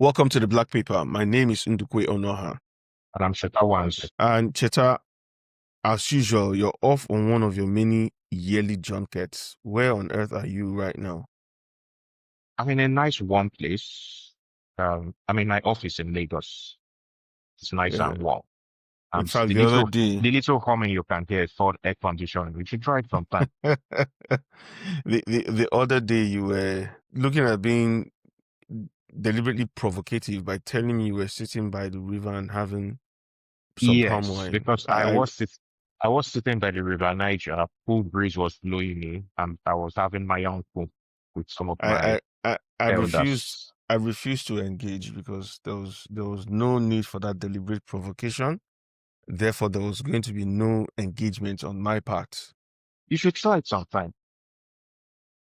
Welcome to the Black Paper. My name is Ndukwe Onoha. And I'm Cheta once. And Cheta, as usual, you're off on one of your many yearly junkets. Where on earth are you right now? I'm in a nice warm place. I'm in my office in Lagos. It's nice Yeah. and warm. In fact, The the other day, little humming you can hear is called air conditioning. We should try it sometime. the other day you were looking at being deliberately provocative by telling me you were sitting by the river and having some palm Yes, wine. because I was sitting by the River Niger. Cool breeze was blowing me, and I was having my own food with some of my I refused. elders. I refused to engage because there was no need for that deliberate provocation. Therefore, there was going to be no engagement on my part. You should try it sometime.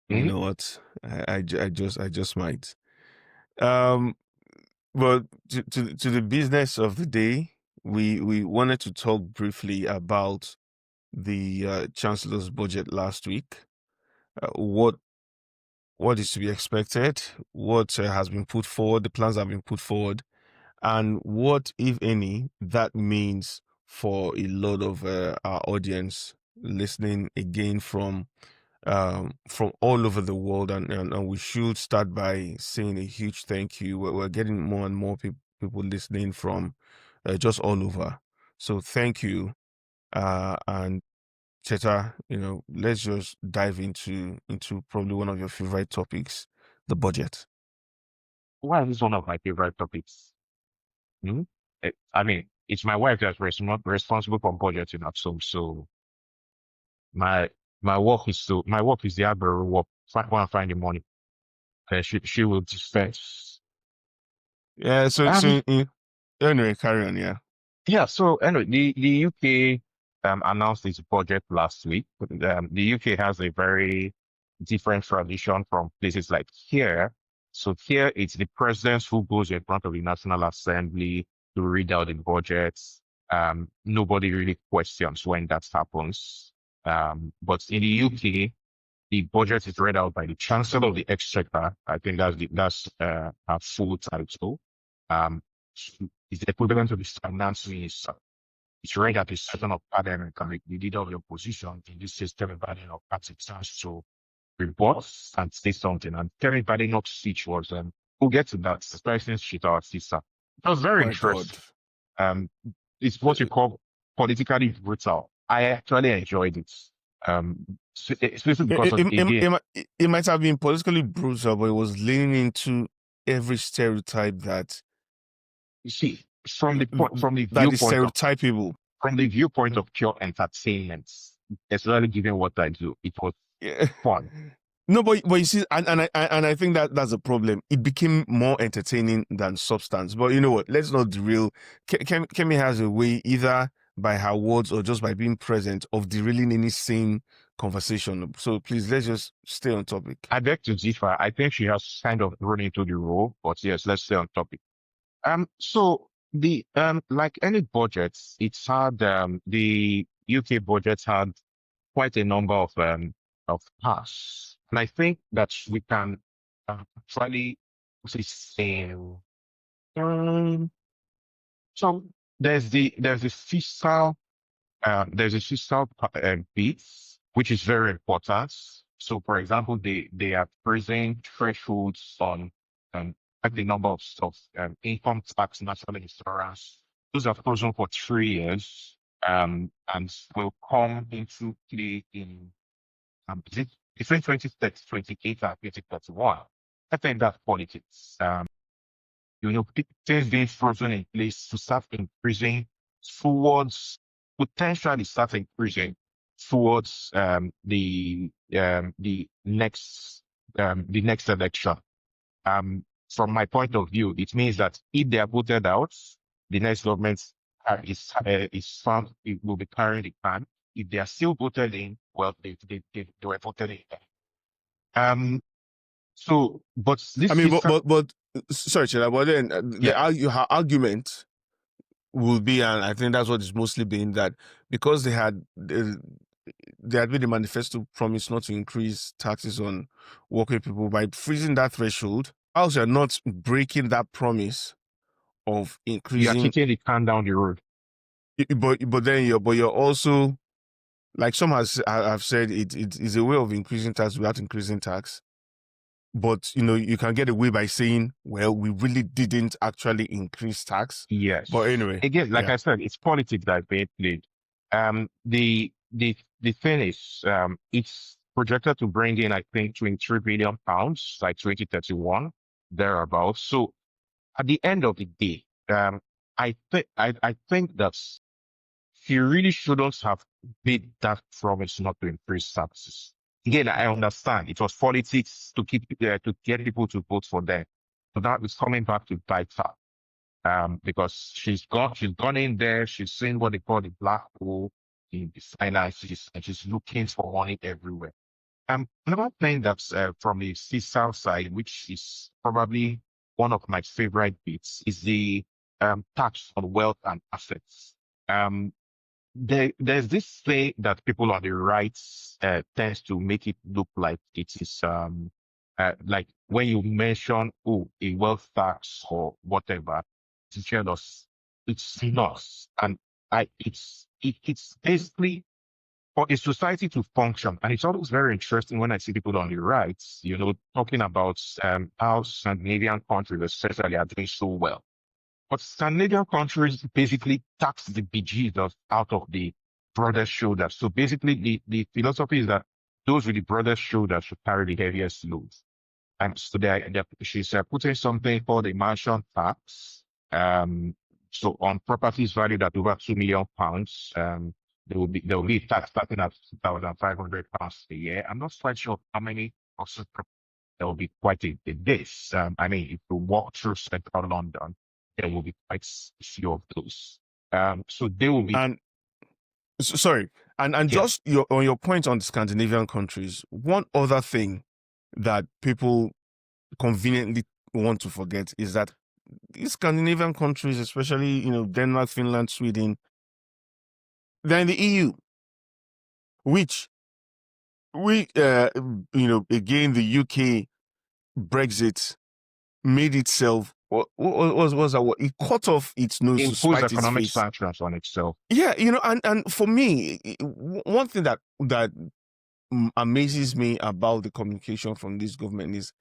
You Hmm? know what? I just might. Um, but to the business of the day, we wanted to talk briefly about the chancellor's budget last week. What is to be expected? What has been put forward? The plans have been put forward, and what, if any, that means for a lot of our audience listening again from all over the world. And we should start by saying a huge thank you. We're getting more and more people listening from just all over. So thank you. And Cheta, let's just dive into probably one of your favorite topics, the budget. Why is this one of my favorite topics? Hmm? It's my wife that's responsible for budgeting at home. So my my work is the other work. Find the money. She will dispense. Yeah. Um, Anyway, carry on. Yeah. yeah. So anyway, the UK announced its budget last week. The UK has a very different tradition from places like here. So here it's the president who goes in front of the National Assembly to read out the budgets. Nobody really questions when that happens. But in the UK, the budget is read out by the Chancellor of the Exchequer. I think that's her full title. Um, it's the equivalent to the finance minister. It's read at the session of parliament and the leader of the opposition in this system of party stands to report and say something. And Terry Badenoch's speech was, we'll get to that, especially since she's our sister. It was very My God. interesting. It's what you call politically brutal. I actually enjoyed it. Especially because of again, It might have been politically brutal, but it was leaning into every stereotype that you see, from the point, that is stereotypable. from the viewpoint of pure entertainment, especially given what I do, it was Yeah. fun. No, but you see, and I think that's a problem. It became more entertaining than substance. But you know what? Let's not derail. Kemi has a way, either by her words or just by being present, of derailing any sane conversation. So please, let's just stay on topic. I beg to differ. I think she has kind of run into the role, but yes, let's stay on topic. So the like any budgets, it's had the UK budget had quite a number of tasks, and I think that we can actually say um, so there's a fiscal bit which is very important. So, for example, they are raising thresholds on like the number of income tax, national insurance. Those are frozen for 3 years, and will come into play in is it between 2028 and 2031. I think that's politics. Things being frozen in place to start increasing towards potentially start increasing towards the next election. From my point of view, it means that if they are voted out, the next government is found it will be carrying the pan. If they are still voted in, well, they were voted in. Um. So, but this I mean, fiscal, but sorry, Chela, but then yeah. her argument will be, and I think that's what it's mostly been, that because they had made a manifesto promise not to increase taxes on working people by freezing that threshold, Whilst you're not breaking that promise of You are increasing, kicking the can down the road. but then you're also, like some have said, it is a way of increasing tax without increasing tax. But you can get away by saying, well, we really didn't actually increase tax. But Yes. anyway, Again, like yeah. I said, it's politics that being played. The thing is, it's projected to bring in, I think, 23 billion pounds, like 2031, thereabouts. So at the end of the day, I think that he really shouldn't have made that promise not to increase taxes. Again, I understand it was politics to to get people to vote for them. So that is coming back to bite her. Because she's gone in there, she's seen what they call the black hole in the finances, and she's looking for money everywhere. Another thing that's from the fiscal side, which is probably one of my favorite bits, is the tax on wealth and assets. Um, there's this thing that people on the right tends to make it look like it is like when you mention a wealth tax or whatever, it's jealous. It's not, and it's basically for a society to function, and it's always very interesting when I see people on the right, talking about how Scandinavian countries especially are doing so well. But Scandinavian countries basically tax the bejesus out of the broadest shoulders. So basically, the philosophy is that those with the broadest shoulders should carry the heaviest loads. And so she's putting something called a mansion tax. Um, so on properties valued at over £2 million, there will be a tax starting at £2,500 a year. I'm not quite sure how many also there will be quite a this. I mean, if you walk through central London, there will be quite a few of those. So they will be, And sorry, and yeah. just on your point on the Scandinavian countries, one other thing that people conveniently want to forget is that these Scandinavian countries, especially Denmark, Finland, Sweden, they're in the EU, which again the UK Brexit made itself. What was that? What it cut off its nose to Impose spite its economic face. sanctions on itself. Yeah, and for me, one thing that amazes me about the communication from this government is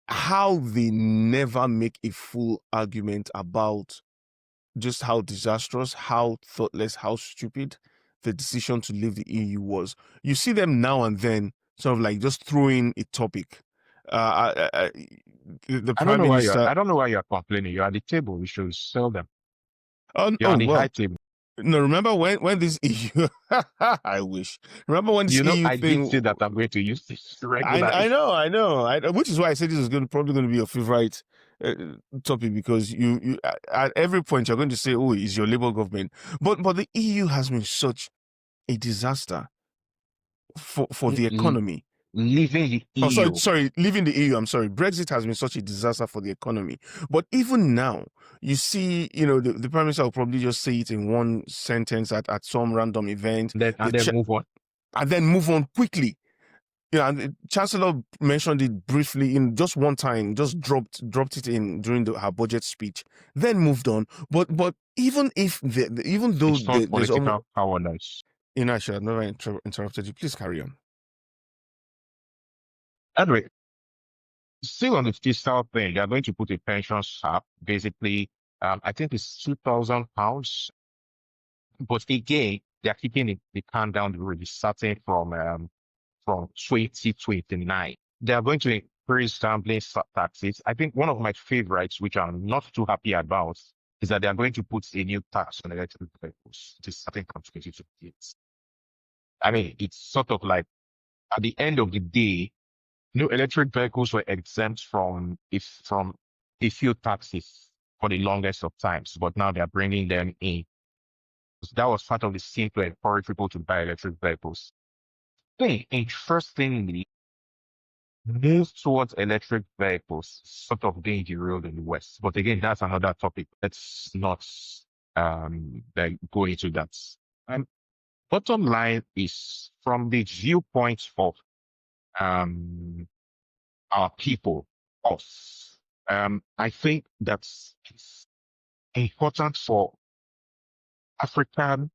how they never make a full argument about just how disastrous, how thoughtless, how stupid the decision to leave the EU was. You see them now and then, sort of like just throwing a topic. The I don't prime know why you're, minister. I don't know why you're complaining. You're at the table. We should sell them. You're Oh on the high well. table. No, remember when this EU? I wish. Remember when this EU I did say thing? that I'm going to use this I regularly. know, I know. Which is why I said this is probably going to be your favorite uh, topic, because you at every point you're going to say, "Oh, it's your Labour government," but the EU has been such a disaster for the L- economy. Leaving the Oh, sorry, EU. sorry, leaving the EU. I'm sorry. Brexit has been such a disaster for the economy. But even now, you see, the prime minister will probably just say it in one sentence at some random event, And then move on. and then move on quickly. Yeah, and the Chancellor mentioned it briefly in just one time, just dropped it in during her budget speech, then moved on. But even if even though It's not there's almost, political cowardice. I should have never interrupted you. Please carry on. Anyway, still on the fiscal thing, they're going to put a pension cap. Basically, I think it's £2,000. But again, they're keeping the can down the road, starting from 2029. They are going to increase gambling taxes. I think one of my favorites, which I'm not too happy about, is that they are going to put a new tax on electric vehicles. It is starting from 2028. I mean, it's sort of like at the end of the day, new electric vehicles were exempt from a few taxes for the longest of times, but now they're bringing them in. That was part of the scheme to encourage people to buy electric vehicles. Then, interestingly, move towards electric vehicles sort of being derailed in the West. But again, that's another topic. Let's not go into that. Um, Bottom line is from the viewpoint of our people. us. I think that's it's important for African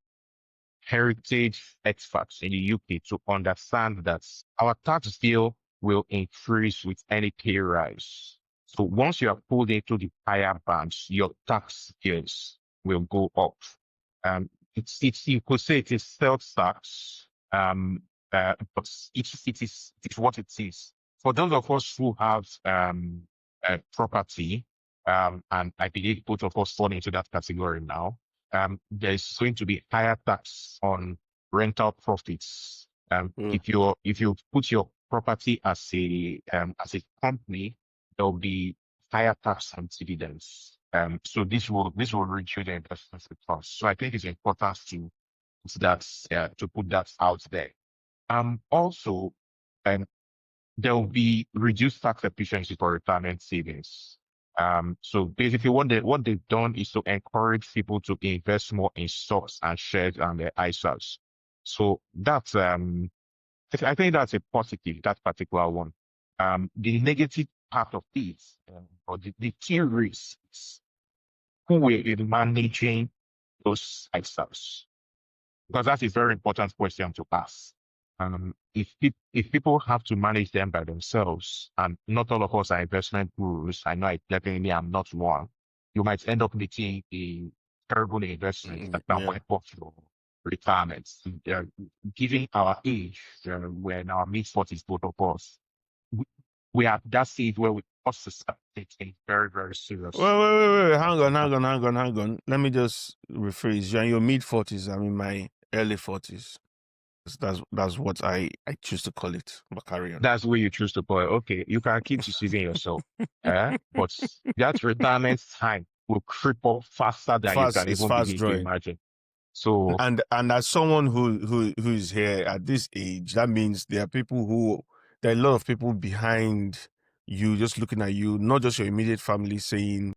heritage experts in the UK to understand that our tax bill will increase with any pay rise. So once you are pulled into the higher bands, your tax bills will go up. It's you could say it is sales tax, but it is what it is. For those of us who have property, and I believe both of us fall into that category now, there's going to be higher tax on rental profits. Mm. If you put your property as a company, there'll be higher tax on dividends. So this will reduce the investment cost. So I think it's important to put that out there. Also, um, there will be reduced tax efficiency for retirement savings. So basically what they've done is to encourage people to invest more in stocks and shares and their ISAs. So that's I think that's a positive, that particular one. The negative part of this, or the key risks, who will be managing those ISAs? Because that's a very important question to ask. If people have to manage them by themselves, and not all of us are investment gurus, I know I definitely am not one, you might end up making a terrible investment that can Yeah. wipe off your retirement. Uh, Given our age, we're in our mid-40s, both of us, we, we are at that stage where we also start taking very, very serious. Wait. Hang on. Let me just rephrase. You're in your mid 40s. I'm in my early 40s. That's what I choose to call it. But carry on. That's where you choose to put it. Okay, you can keep deceiving yourself. But that retirement time will creep up faster than you Fast can is even fast begin to drawing. imagine. So And as someone who is here at this age, that means there are a lot of people behind you, just looking at you, not just your immediate family saying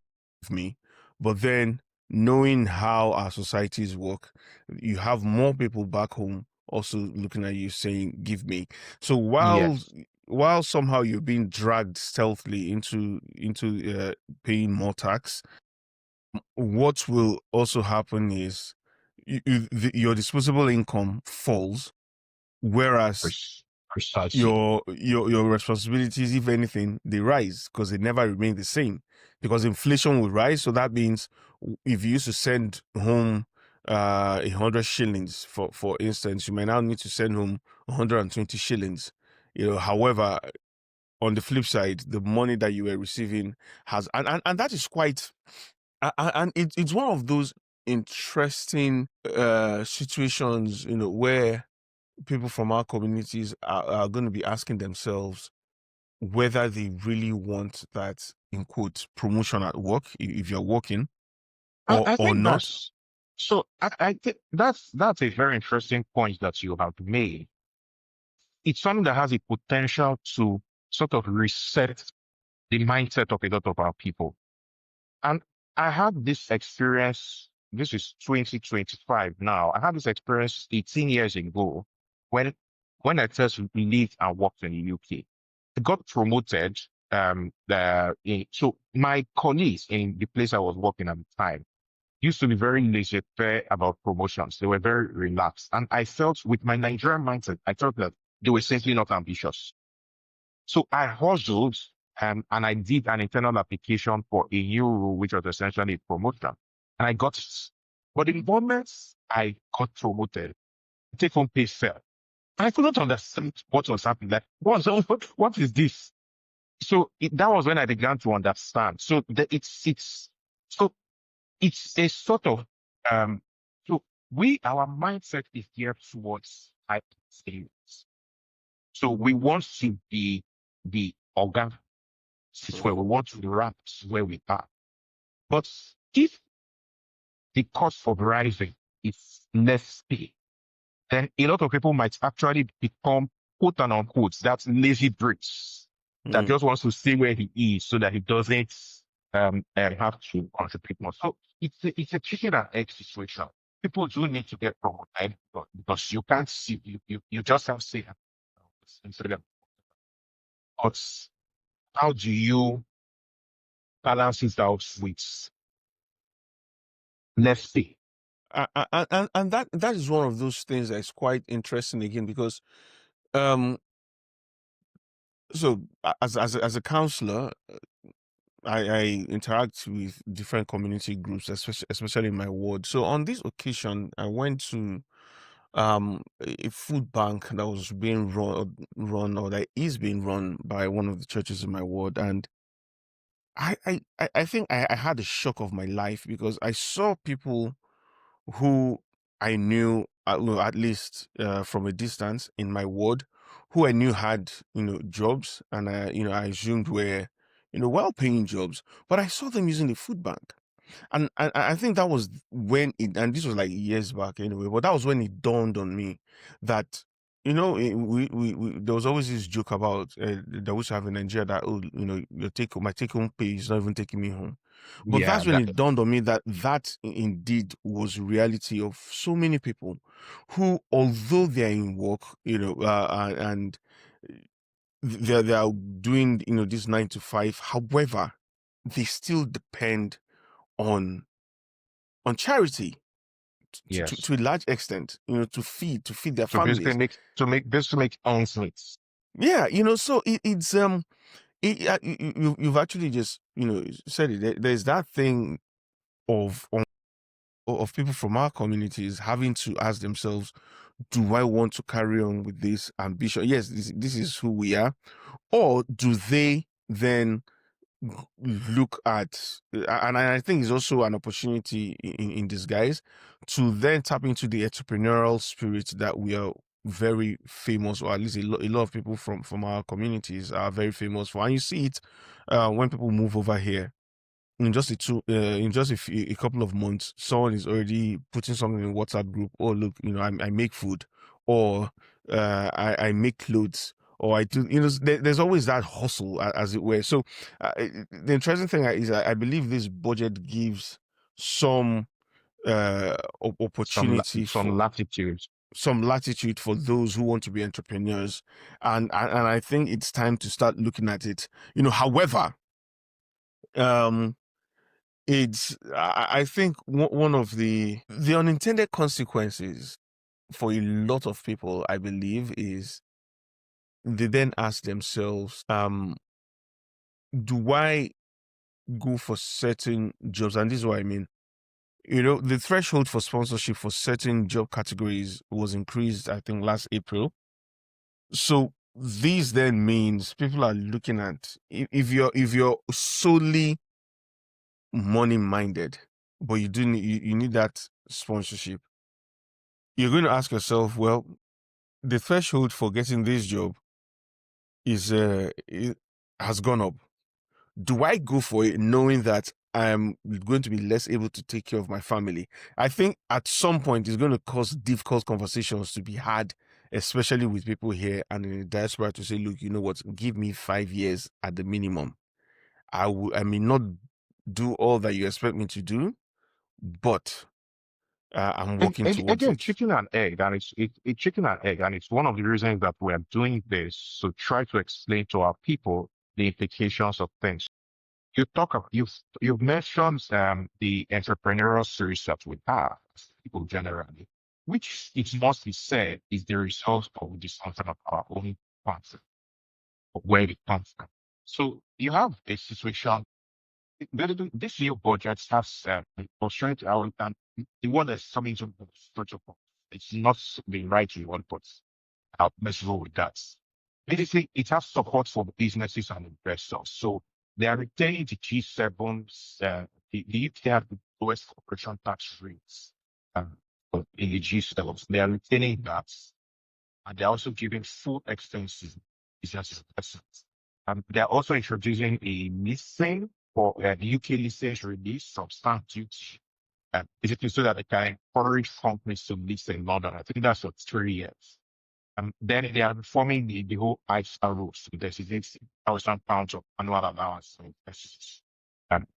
me, but then knowing how our societies work, you have more people back home also looking at you saying, give me. So yes, while somehow you're being dragged stealthily into paying more tax, what will also happen is your disposable income falls, whereas precisely. your responsibilities, if anything, they rise because they never remain the same. Because inflation will rise, so that means if you used to send home 100 shillings, for instance, you might now need to send home 120 shillings. However, on the flip side, the money that you were receiving has and that is quite and it's one of those interesting situations, where people from our communities are going to be asking themselves whether they really want that, in quotes, promotion at work, if you're working, I or think not. that's so. I think that's a very interesting point that you have made. It's something that has a potential to sort of reset the mindset of a lot of our people. And I had this experience, this is 2025 now. I had this experience 18 years ago when I first lived and worked in the UK. I got promoted. So my colleagues in the place I was working at the time used to be very laissez-faire about promotions. They were very relaxed. And I felt with my Nigerian mindset, I thought that they were simply not ambitious. So I hustled and I did an internal application for a new role, which was essentially a promotion. And I got it. But the moment I got promoted, take home pay fell. And I couldn't understand what was happening. Like, what is this? So that was when I began to understand. So so it's a sort of, um, so our mindset is geared towards high sales. So we want to be the organ. This is where Mm, we want to rank where we are. But if the cost of rising is less pay, then a lot of people might actually become quote and unquote that lazy bricks that mm, just wants to stay where he is so that he doesn't have to contribute more. So it's a chicken and egg situation. People do need to get promoted because you can't see you just have to say instead of how do you balance it out with let's say And that is one of those things that is quite interesting again because um so as a counselor, I interact with different community groups, especially in my ward. So on this occasion, I went to a food bank that was being run or that is being run by one of the churches in my ward, and I think I had a shock of my life because I saw people who I knew, well, at least from a distance in my ward, who I knew had, jobs, and I assumed were, well-paying jobs, but I saw them using the food bank. And I think that was when it, and this was like years back anyway, but that was when it dawned on me that, there was always this joke about that we used to have in Nigeria that, oh, my take home pay is not even taking me home. But yeah that's when that it dawned on me that indeed was reality of so many people who, although they're in work, and they are doing, this 9 to 5, however, they still depend on charity yes to a large extent, to feed their to basically families. make ends meet. Yeah, so you've actually just said it. There's that thing of people from our communities having to ask themselves, do I want to carry on with this ambition? Yes, this is who we are. Or do they then look at, and I think it's also an opportunity in disguise to then tap into the entrepreneurial spirit that we are very famous, or at least a lot of people from our communities are very famous for. And you see it when people move over here in just a couple of months, someone is already putting something in WhatsApp group. Oh, look, I make food, or I make clothes, or I do. There's always that hustle, as it were. So the interesting thing is, I believe this budget gives some opportunity Some for latitude. some latitude for those who want to be entrepreneurs, and I think it's time to start looking at it. However, um it's I think one of the unintended consequences for a lot of people, I believe, is they then ask themselves, do I go for certain jobs? And this is what I mean. The threshold for sponsorship for certain job categories was increased, I think, last April. So this then means people are looking at, if you're solely money minded, but you need that sponsorship, you're going to ask yourself, well, the threshold for getting this job has gone up. Do I go for it knowing that I'm going to be less able to take care of my family? I think at some point it's going to cause difficult conversations to be had, especially with people here and in the diaspora, to say, look, you know what, give me 5 years at the minimum. I may not do all that you expect me to do, but I'm working And towards again, it. chicken and egg, and it's chicken and egg, and it's one of the reasons that we are doing this to try to explain to our people the implications of things. You've mentioned the entrepreneurial series that we have as people generally, which it must be said is the result of the something of our own concept of where we come from. So you have a situation. This year budget has constraint our and the one that's coming to the structure. It's not the right one, but I'll let's go with that. Basically, it has support for businesses and investors. So they are retaining the G7s. The UK have the lowest corporation tax rates in the G7s. They are retaining that. And they're also giving full extensive business investments. They're also introducing a listing for the UK listings release some stamp duty, basically so that they can encourage companies to list in London. I think that's for 3 years. Then they are reforming the whole ISA rules. So there's £8,000 of annual allowance for investors.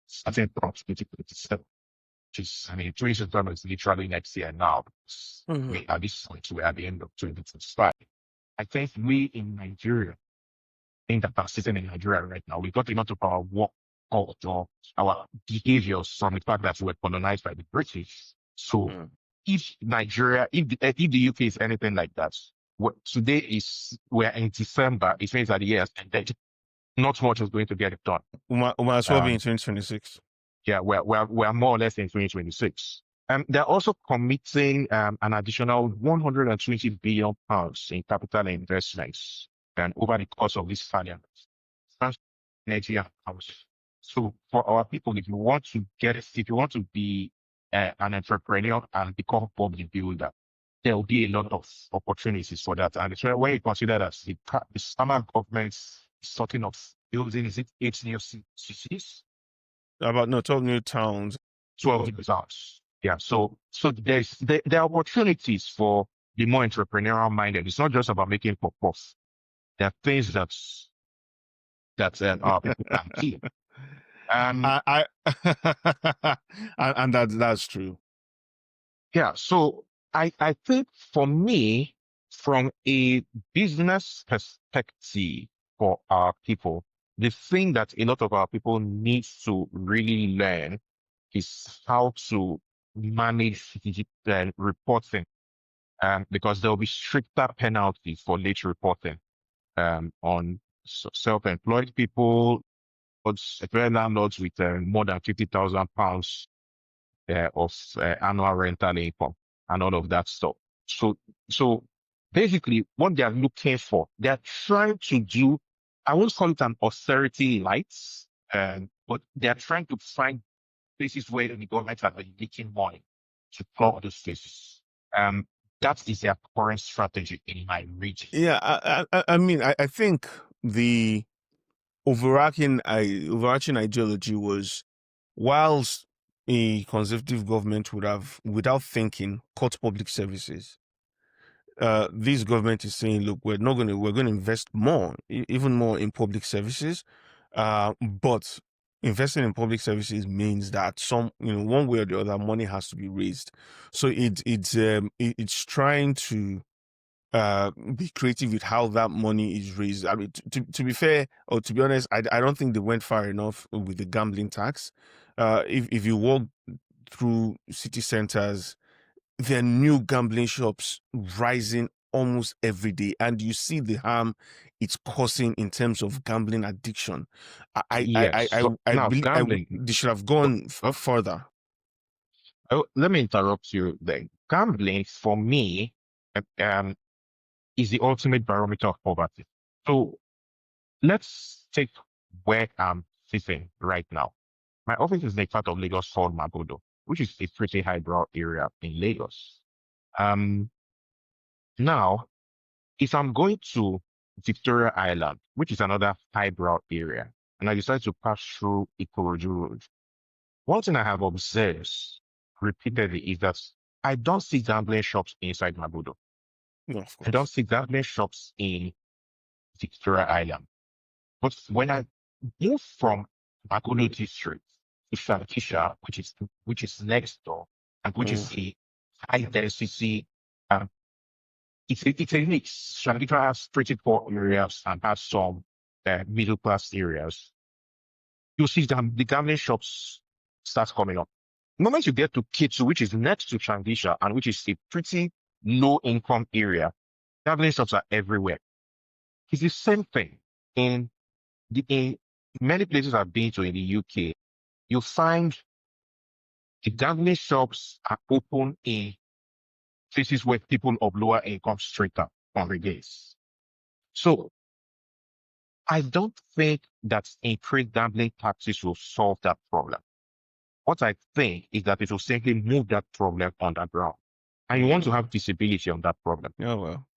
Starting from 2027, which is, I mean, 2027 is literally next year now. Mhm. At this point, we're at the end of 2025. I think we in Nigeria things that are sitting in Nigeria right now. We got a lot of our work culture, our behaviors from the fact that we were colonized by the British. So Mm. if Nigeria, if the UK is anything like that, today is we're in December, it means that the year has ended. Not much is going to get it done. We might as well be in Um, 2026. yeah, we're more or less in 2026. They're also committing an additional 120 billion pounds in capital investments and over the course of this finance, energy and house. So for our people, if you want to be an entrepreneur and become a public builder, there will be a lot of opportunities for that. And so when you consider that the summer government is sorting of building, is it 8 new cities? About no 12 new towns. 12 results. Yeah. So there are opportunities for the more entrepreneurial minded. It's not just about making purpose. There are things that our people can see. I and that's true. Yeah. So I think for me, from a business perspective for our people, the thing that a lot of our people need to really learn is how to manage reporting, because there will be stricter penalties for late reporting on self-employed people, landlords with more than £50,000 of annual rental income and all of that stuff. So basically, what they are looking for, they are trying to do, I won't call it an austerity lights, but they are trying to find places where the government are leaking money to plug those places. Um, that is their current strategy in my region. Yeah, I mean, I think the overarching ideology was, whilst a conservative government would have, without thinking, cut public services, this government is saying, look, we're going to invest more, even more in public services. But investing in public services means that one way or the other, money has to be raised. So it's trying to be creative with how that money is raised. I mean, to be fair, or to be honest, I don't think they went far enough with the gambling tax. If you walk through city centers, there are new gambling shops rising almost every day, and you see the harm it's causing in terms of gambling addiction. Yes. So I now believe gambling. they should have Oh, gone oh, further. let me interrupt you then. Gambling for me um, is the ultimate barometer of poverty. So let's take where I'm sitting right now. My office is in a part of Lagos called Magodo, which is a pretty highbrow area in Lagos. Um, Now, if I'm going to Victoria Island, which is another highbrow area, and I decide to pass through Ikorodu Road, one thing I have observed repeatedly is that I don't see gambling shops inside Mabudo. No, of I don't course. see gambling shops in Victoria Island. But when I move from Mabudo district to Shankisha, which is next door, and which Mm. is a high density, um, it's a mix. Shankisha has pretty poor areas and has some middle class areas. You see the gambling shops start coming up. The moment you get to Kitsu, which is next to Changisha and which is a pretty low income area, gambling shops are everywhere. It's the same thing in many places I've been to in the UK. You find the gambling shops are open in places where people of lower income strata congregate. So I don't think that increased gambling taxes will solve that problem. What I think is that it will simply move that problem underground. And you want to have visibility on that problem. Yeah, well,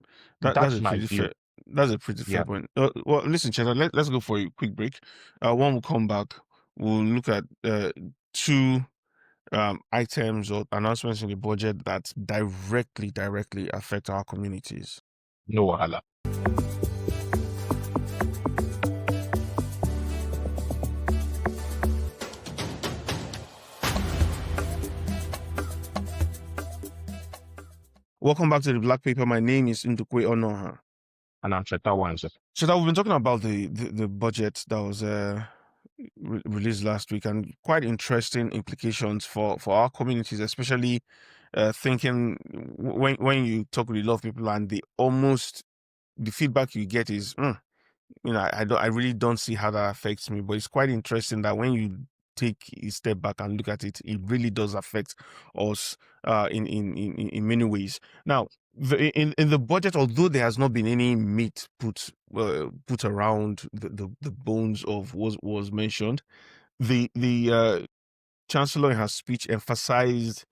that's That's a my pretty view. fair. That's a pretty fair Yeah, point. Well, listen, Cheta, let's go for a quick break. When we come back, we'll look at two items or announcements in the budget that directly affect our communities. no wahala. Welcome back to the Black Paper. My name is Ndukwe Onoha. and Ancheta ones. So that we've been talking about the budget that was released last week, and quite interesting implications for our communities, especially thinking when you talk with a lot of people and they almost the feedback you get is I really don't see how that affects me, but it's quite interesting that when you take a step back and look at it, it really does affect us in many ways. Now, in the budget, although there has not been any meat put around the bones of what was mentioned, the chancellor in her speech emphasized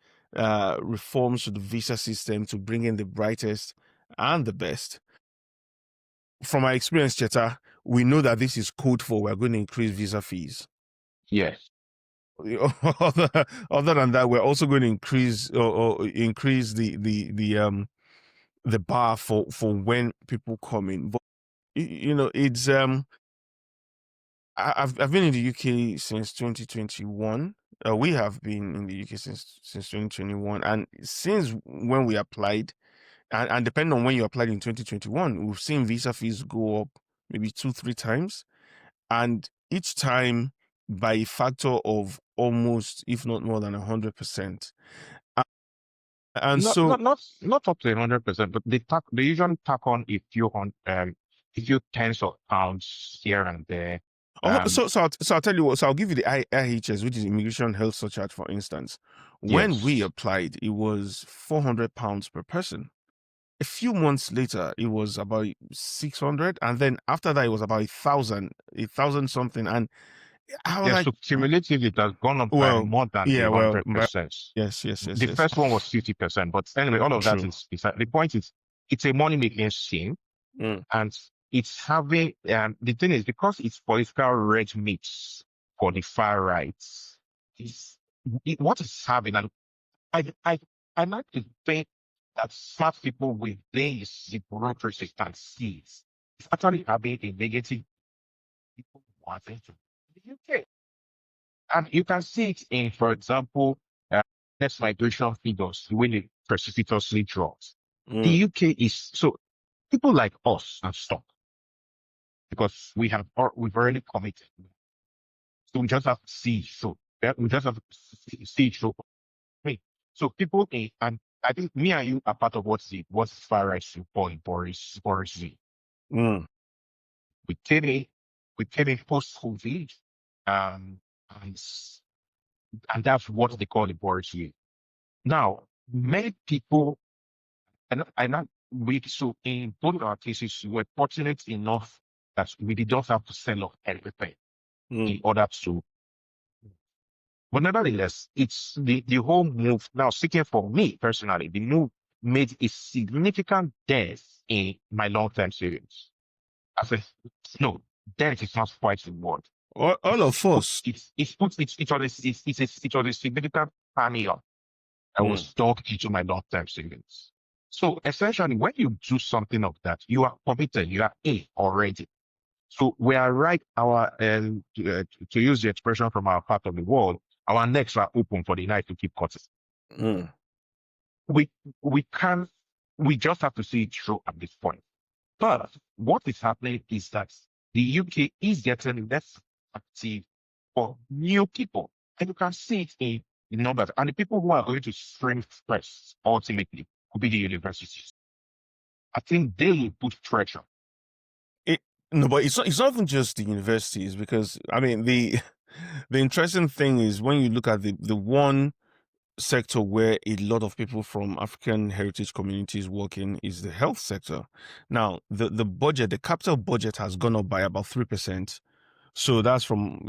reforms to the visa system to bring in the brightest and the best. From our experience, Cheta, we know that this is code for we're going to increase visa fees. Yes. Other than that, we're also going to increase the bar for when people come in. But it's I've been in the UK since 2021. We have been in the UK since 2021, and since when we applied, and depending on when you applied in 2021, we've seen visa fees go up maybe 2-3 times, and each time by a factor of almost, if not more than 100%. And Not so, not not not up to 100%, but they usually tack on a few tens of pounds here and there. Um, so I'll tell you what. So I'll give you the IHS, which is Immigration Health Surcharge, for instance. When we yes. applied, it was £400 per person. A few months later, it was about 600, and then after that, it was about a thousand something. And I was Yes, like, so cumulatively it has gone up by well, more than yeah, well, 100%. yes, yes, yes, The yes, first one was 50%, but anyway, all of that true. is the point is it's a money making scheme, Mm, and it's having the thing is because it's political red meat for the far rights, what it's having, and I I like to think that smart people within the bureaucracy can see it. It's actually having a negative people wanting to the UK. And you can see it in, for example, net migration figures, the way they precipitously drops. The mm, UK is so people like us are stuck because we've already committed. So we just have to see. So we just have to see. So hey, so people and I think me and you are part of what's far right support Boris Z. mm, We came in, we came in post COVID, um, and and that's what they call the Boris Z. Now, many people, and not we, so in both of our cases, we were fortunate enough that we did not have to sell off everything in mm, order to, but nevertheless, it's the whole move. Now, speaking for me personally, the move made a significant dent in my long-term savings. I said, no, dent is not quite the word. all of us. It was a significant panel I Mm, was dug into my long-term savings. So essentially, when you do something of that, you are committed, you are in already. So we are right, to use the expression from our part of the world, our necks are open for the knife to keep cutting. mm, We, we can, we just have to see it through at this point. But what is happening is that the UK is getting less active for new people. And you can see it in the numbers. And the people who are going to stream first ultimately will be the universities. I think they will put pressure. it, no, but it's not even just the universities, because I mean the interesting thing is when you look at the one sector where a lot of people from African heritage communities work in is the health sector. Now, the capital budget has gone up by about 3%. So that's from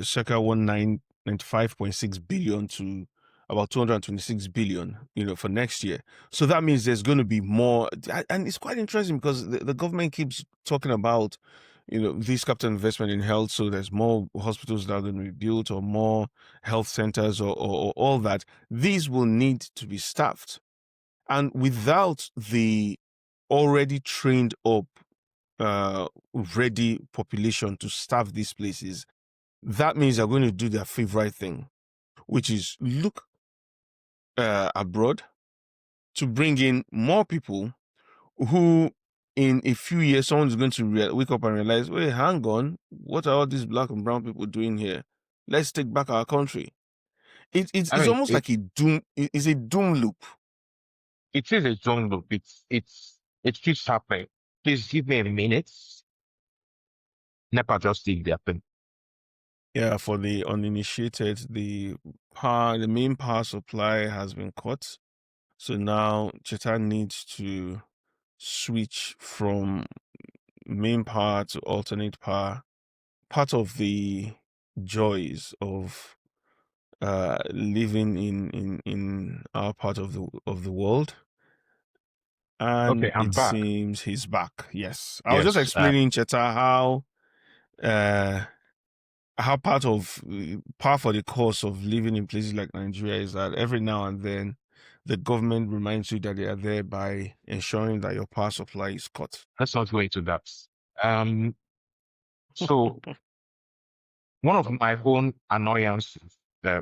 circa 1995.6 billion to about 226 billion, for next year. So that means there's going to be more. And it's quite interesting because the government keeps talking about, this capital investment in health. So there's more hospitals that are going to be built, or more health centers, or all that. These will need to be staffed. And without the already trained up, ready population to staff these places, that means they're going to do their favorite thing, which is look abroad to bring in more people who in a few years, someone's going to wake up and realize, wait, hang on, what are all these black and brown people doing here? Let's take back our country. I It's mean, almost like a doom. It's a doom loop. it is a zone loop. It keeps happening. Please give me a minute. NEPA just did their thing. Yeah, for the uninitiated, the main power supply has been cut. So now Cheta needs to switch from main power to alternate power. Part of the joys of living in our part of the world, Okay, and I'm it back. seems he's back. Yes, I was just Yes. explaining Cheta uh how part for the course of living in places like Nigeria is that every now and then the government reminds you that they are there by ensuring that your power supply is cut. Let's not go into that. Um, so one of my own annoyances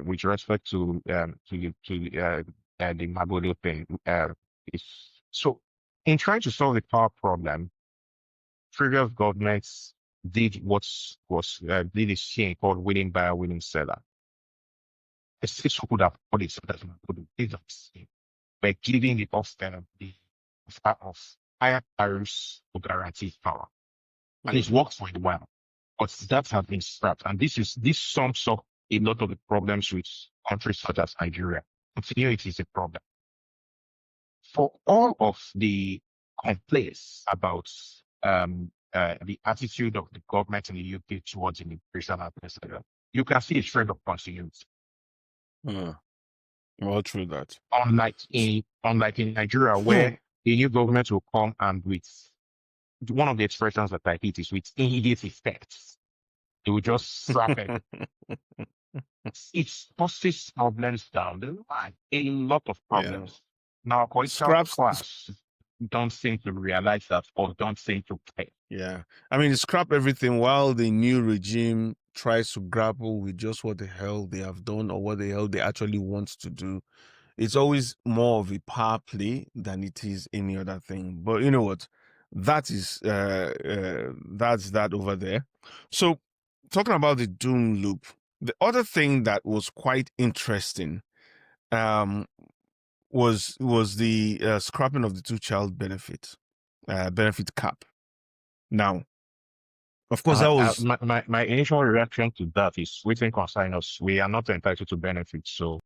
with respect to the Magodo thing is so in trying to solve the power problem, previous governments did did a thing called willing buyer, willing seller. The states who could afford it, so that they don't by giving the option of the of higher tariffs to guarantee power. And it's Mm-hmm. worked for a while. But that has been scrapped. And this sums up a lot of the problems with countries such as Nigeria. Continuity is a problem. For all of the complaints about the attitude of the government in the UK towards immigration and things like that, you can see a trend of continuity. Well, true that. Unlike in Nigeria, where the new government will come and with one of the expressions that I hate is with immediate effects. They will just slap it. It causes problems down the line, a lot of Yeah. problems. Now, political Scraps. class don't seem to realize that or don't seem to care. Yeah. I mean, scrap everything while the new regime tries to grapple with just what the hell they have done or what the hell they actually want to do. It's always more of a power play than it is any other thing. But you know what? That's that over there. So, talking about the doom loop, the other thing that was quite interesting um, was the scrapping of the two-child benefit cap. Now, of course, that was My initial reaction to that is within concern us, we are not entitled to benefits. So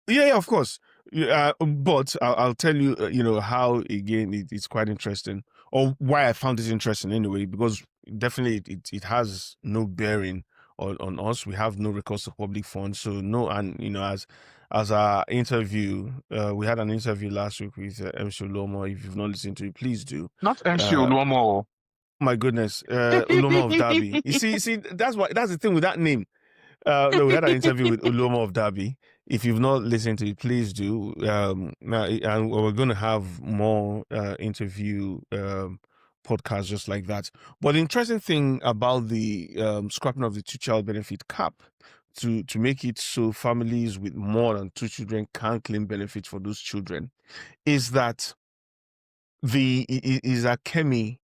yeah, of course. Yeah, but I'll tell you, you know, how again it's quite interesting, or why I found this interesting anyway, because definitely it has no bearing on us. We have no recourse to public funds, so no, and you know, as our interview, we had an interview last week with MC Lomo. If you've not listened to it, please do. not MC Uh, Oluomo. my goodness, Uloma of Derby. You see, that's the thing with that name. No, we had an interview with Uloma of Derby. If you've not listened to it, please do. And we're going to have more interview podcasts just like that. But the interesting thing about the scrapping of the two-child benefit cap to make it so families with more than two children can claim benefits for those children is that is that Kemi,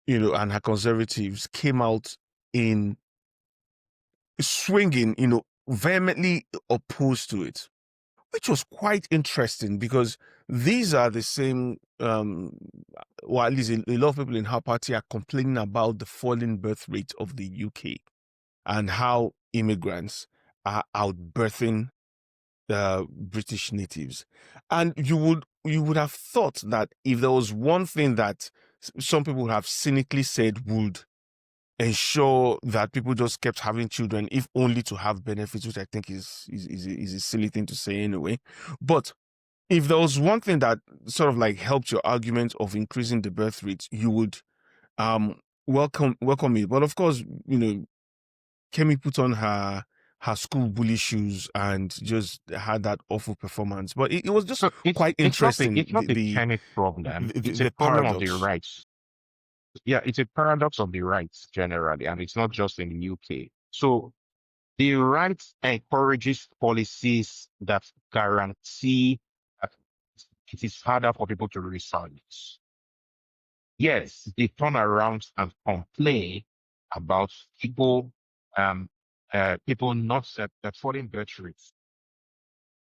you know, and her conservatives came out in swinging, you know, vehemently opposed to it, which was quite interesting because these are the same, well, at least a lot of people in her party are complaining about the falling birth rate of the UK and how immigrants are outbirthing the British natives. And you would have thought that if there was one thing that some people have cynically said would ensure that people just kept having children, if only to have benefits, which I think is a silly thing to say anyway. But if there was one thing that sort of like helped your argument of increasing the birth rate, you would welcome it. But of course, you know, Kemi put on her school bully shoes and just had that awful performance. But it was just So it's quite it's not a interesting it's not a Kenneth problem. It's a the problem of the paradox. rights. Yeah, it's a paradox of the rights generally, and it's not just in the UK. So the right encourages policies that guarantee that it is harder for people to resell it. yes, they turn around and complain about people, um, people not affording birth rates.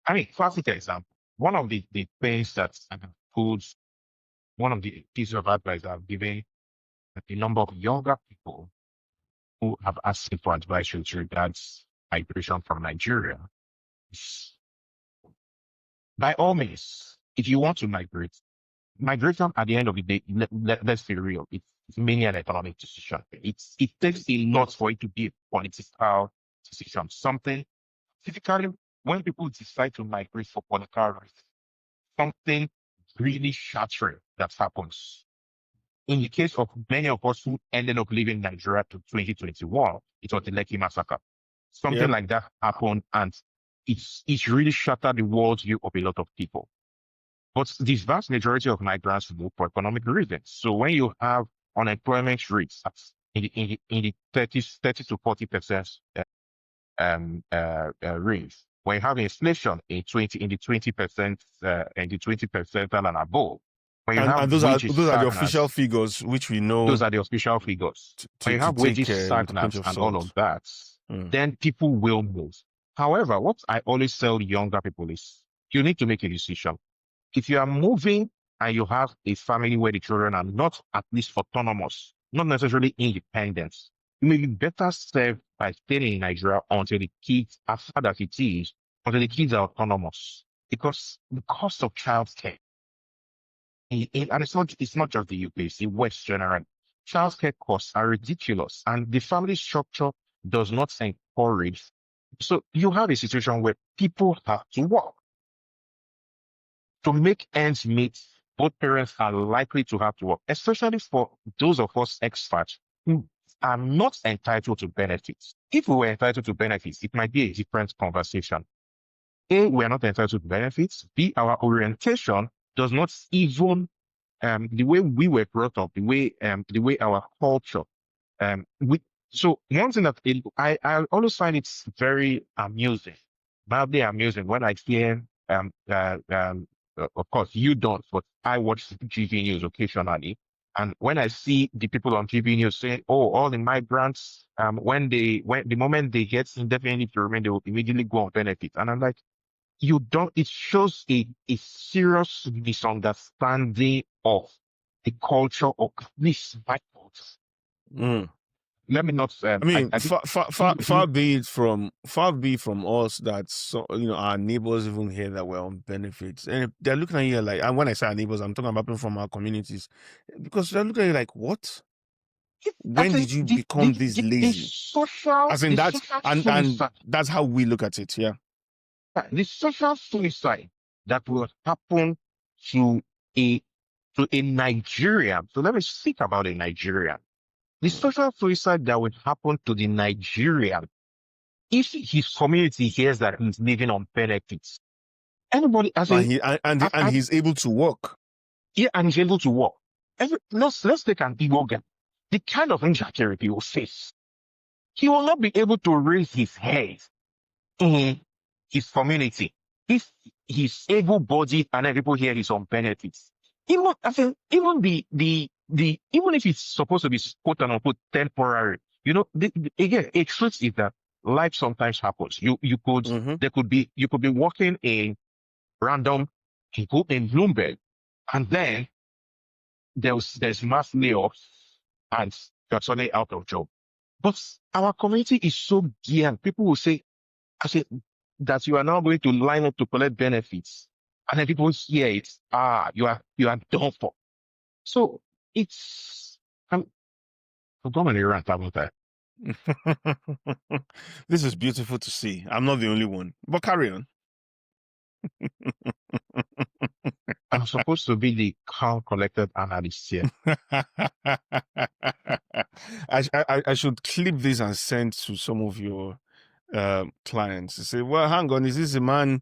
I mean, classic example. One of the things that I have pulled, one of the pieces of advice I've given a number of younger people who have asked me for advice with regards migration from Nigeria is, by all means, if you want to migrate, migration at the end of the day, let's be real, it's mainly an economic decision. It takes a lot for it to be a political decision. Something typically when people decide to migrate for political reasons, something really shattering that happens. In the case of many of us who ended up leaving Nigeria to 2021, it was the Lekki massacre. Something Yep. like that happened, and it's really shattered the worldview of a lot of people. But the vast majority of migrants move for economic reasons. So when you have unemployment rates in the 30 to 40% range, when you have inflation in the 20% in the 20% and above, when you have And wages those are the official stagnant, figures which we those know are the official figures. When you to have take wages with a pinch stagnant of and all of salt. that, Mm. then people will move. However, what I always tell younger people is you need to make a decision. If you are moving and you have a family where the children are not at least autonomous, not necessarily independent, you may be better served by staying in Nigeria until the kids, as hard as it is, until the kids are autonomous. Because the cost of childcare, and it's not just the UK, it's the West generally. Childcare costs are ridiculous, and the family structure does not encourage. So you have a situation where people have to work to make ends meet. Both parents are likely to have to work, especially for those of us expats who are not entitled to benefits. If we were entitled to benefits, it might be a different conversation. A, we are not entitled to benefits. B, our orientation does not even the way we were brought up, the way our culture we so one thing that I always find it's very amusing, mildly amusing when I hear of course you don't, but I watch GV News occasionally, and when I see the people on GV News saying, "Oh, all the migrants, when the moment they get indefinitely to remain, they will immediately go on benefits," and I'm like, you don't. It shows a serious misunderstanding of the culture of this my culture. Mm. Let me not. I mean, I think he far be it from us that our neighbors even hear that we're on benefits, and they're looking at you like, and when I say our neighbors, I'm talking about people from our communities, because they're looking at you like, what? I When think did you become this the lazy? social As in the that's social and suicide that's how we look at it. Yeah. the social suicide that will happen to a a Nigerian. So let me speak about a Nigerian. The Mm. social suicide that will happen to the Nigerian if his community hears that he's living on benefits. Anybody, as And in, he and I, he's able to work. yeah, and he's able to work. Let's take an Igbo guy. The kind of insecurity he will face. He will not be able to raise his head in his community if he's able-bodied and then people here is on benefits. Even, I think, even even if it's supposed to be quote unquote temporary, again, a truth is that life sometimes happens. Mm-hmm. You could be working in random people in Bloomberg, and then there's mass layoffs and you're suddenly out of job. But our community is so geared. People will say, I say that you are now going to line up to collect benefits. And then people hear it, you are done for. So it's I'm going to rant about that. This is beautiful to see. I'm not the only one, but carry on. I'm supposed to be the calm, collected analyst here. I should clip this and send to some of your clients to say, well, hang on, is this a man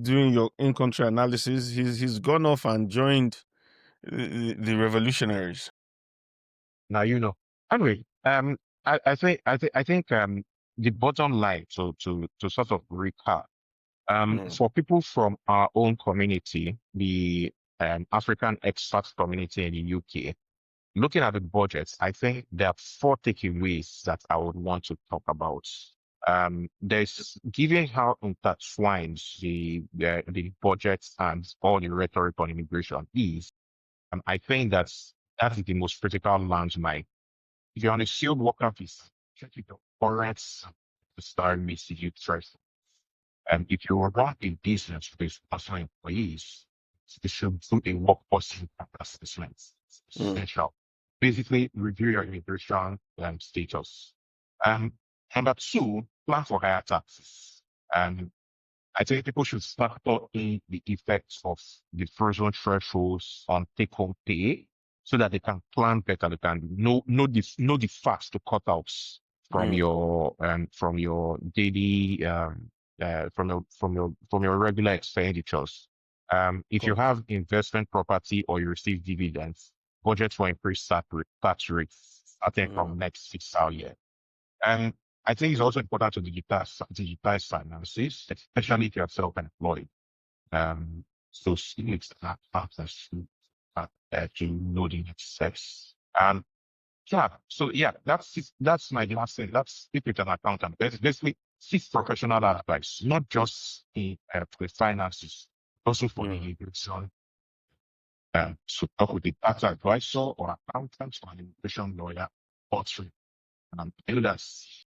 doing your in-country analysis? He's gone off and joined the revolutionaries. Now you know. Anyway, I think the bottom line to sort of recap, Mm. for people from our own community, the African expat community in the UK, looking at the budgets, I think there are four takeaways that I would want to talk about. There's given how intertwined the budgets and all the rhetoric on immigration is. I think that is the most critical landmine. If you're on a skilled worker visa, check with your current to start missing you first. And if you run a business with personal employees, you should do a workforce impact assessment. It's Mm, essential. Basically, review your immigration status. Um, Number two, plan for higher taxes. Um, I think people should start talking the effects of the frozen thresholds on take-home pay so that they can plan better. They can know the facts to cut out mm, from your daily from your regular expenditures. If you co- have investment property or you receive dividends, budget for increased tax rates starting mm, from next fiscal year. And I think it's also important to digitize finances, especially if you're self-employed. So students have access to loading access. And yeah, that's my last thing. Let's speak with an accountant. Basically, seek professional advice, not just for the finances, also for the mm. immigration. So talk with the tax advisor or accountant or an immigration lawyer or three. I know that's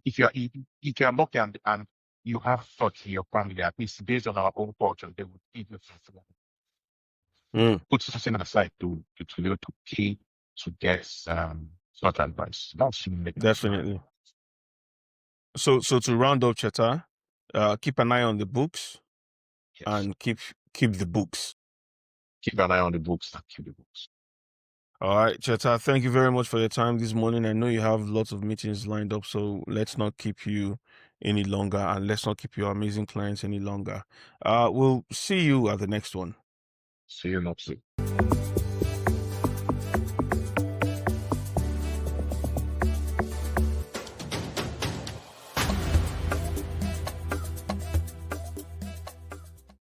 if you're lucky and you have such in your family, at least based on our own culture, they would give you something, Mm, put something aside to be able to pay to get such advice. That's make personal. definitely. So to round up, Cheta, keep an eye on the books Yes. and keep the books. Keep an eye on the books and keep the books. All right, Cheta, thank you very much for your time this morning. I know you have lots of meetings lined up, so let's not keep you any longer and let's not keep your amazing clients any longer. We'll see you at the next one. See you next week.